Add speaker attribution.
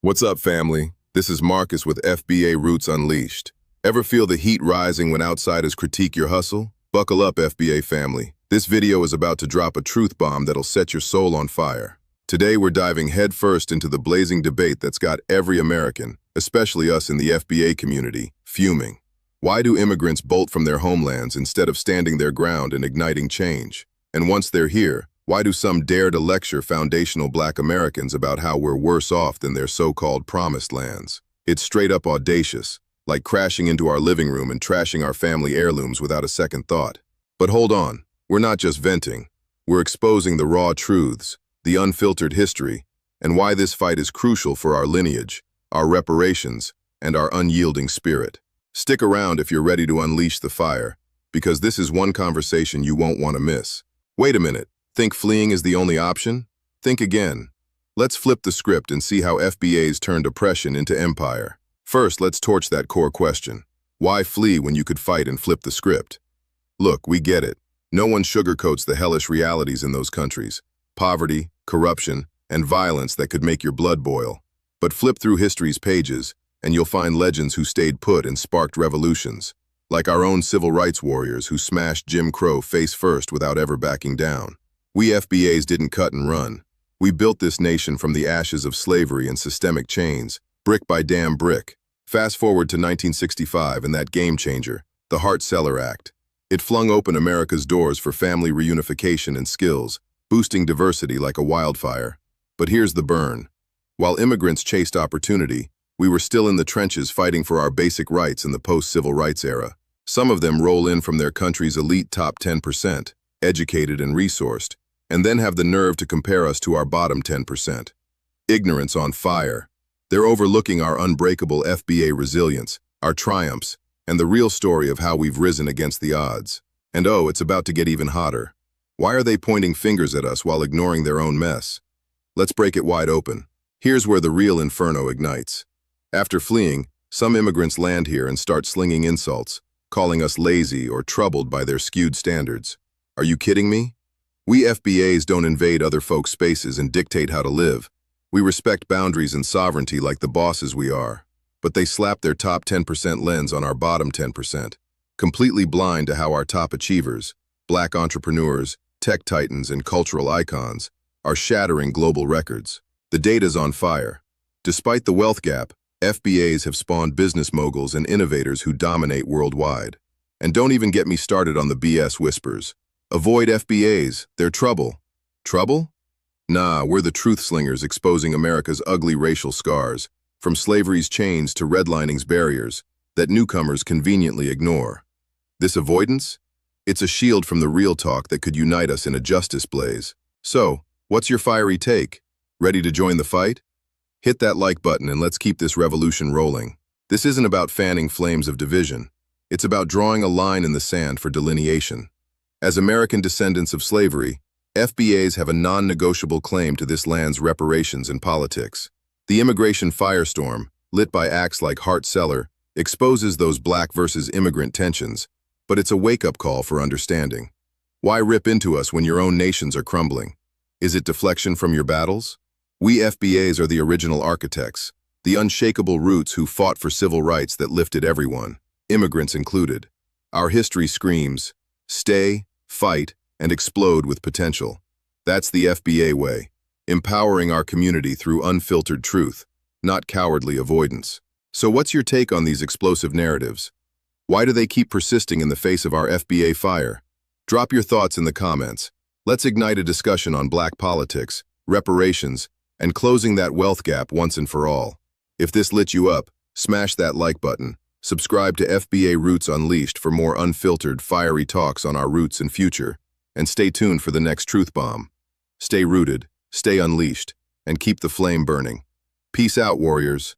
Speaker 1: What's up, family? This is Marcus with FBA Roots Unleashed. Ever feel the heat rising when outsiders critique your hustle? Buckle up, FBA family. This video is about to drop a truth bomb that'll set your soul on fire. Today, we're diving headfirst into the blazing debate that's got every American, especially us in the FBA community, fuming. Why do immigrants bolt from their homelands instead of standing their ground and igniting change? And once they're here, why do some dare to lecture foundational Black Americans about how we're worse off than their so-called promised lands? It's straight up audacious, like crashing into our living room and trashing our family heirlooms without a second thought. But hold on, we're not just venting. We're exposing the raw truths, the unfiltered history, and why this fight is crucial for our lineage, our reparations, and our unyielding spirit. Stick around if you're ready to unleash the fire, because this is one conversation you won't want to miss. Wait a minute. Think fleeing is the only option? Think again. Let's flip the script and see how FBAs turned oppression into empire. First, let's torch that core question. Why flee when you could fight and flip the script? Look, we get it. No one sugarcoats the hellish realities in those countries. Poverty, corruption, and violence that could make your blood boil. But flip through history's pages, and you'll find legends who stayed put and sparked revolutions. Like our own civil rights warriors who smashed Jim Crow face first without ever backing down. We FBAs didn't cut and run. We built this nation from the ashes of slavery and systemic chains, brick by damn brick. Fast forward to 1965 and that game changer, the Hart-Celler Act. It flung open America's doors for family reunification and skills, boosting diversity like a wildfire. But here's the burn. While immigrants chased opportunity, we were still in the trenches fighting for our basic rights in the post-civil rights era. Some of them roll in from their country's elite top 10%, educated and resourced, and then have the nerve to compare us to our bottom 10%. Ignorance on fire. They're overlooking our unbreakable FBA resilience, our triumphs, and the real story of how we've risen against the odds. And oh, it's about to get even hotter. Why are they pointing fingers at us while ignoring their own mess? Let's break it wide open. Here's where the real inferno ignites. After fleeing, some immigrants land here and start slinging insults, calling us lazy or troubled by their skewed standards. Are you kidding me? We FBAs don't invade other folks' spaces and dictate how to live. We respect boundaries and sovereignty like the bosses we are. But they slap their top 10% lens on our bottom 10%, completely blind to how our top achievers, Black entrepreneurs, tech titans, and cultural icons, are shattering global records. The data's on fire. Despite the wealth gap, FBAs have spawned business moguls and innovators who dominate worldwide. And don't even get me started on the BS whispers. Avoid FBAs, they're trouble. Trouble? Nah, we're the truth slingers exposing America's ugly racial scars, from slavery's chains to redlining's barriers, that newcomers conveniently ignore. This avoidance? It's a shield from the real talk that could unite us in a justice blaze. So, what's your fiery take? Ready to join the fight? Hit that like button and let's keep this revolution rolling. This isn't about fanning flames of division. It's about drawing a line in the sand for delineation. As American descendants of slavery, FBAs have a non-negotiable claim to this land's reparations and politics. The immigration firestorm, lit by acts like Hart-Celler, exposes those Black versus immigrant tensions, but it's a wake-up call for understanding. Why rip into us when your own nations are crumbling? Is it deflection from your battles? We FBAs are the original architects, the unshakable roots who fought for civil rights that lifted everyone, immigrants included. Our history screams, stay, fight, and explode with potential. That's the FBA way, empowering our community through unfiltered truth, not cowardly avoidance. So what's your take on these explosive narratives? Why do they keep persisting in the face of our FBA fire? Drop your thoughts in the comments. Let's ignite a discussion on Black politics, reparations, and closing that wealth gap once and for all. If this lit you up, smash that like button. Subscribe to FBA Roots Unleashed for more unfiltered, fiery talks on our roots and future. And stay tuned for the next truth bomb. Stay rooted, stay unleashed, and keep the flame burning. Peace out, warriors.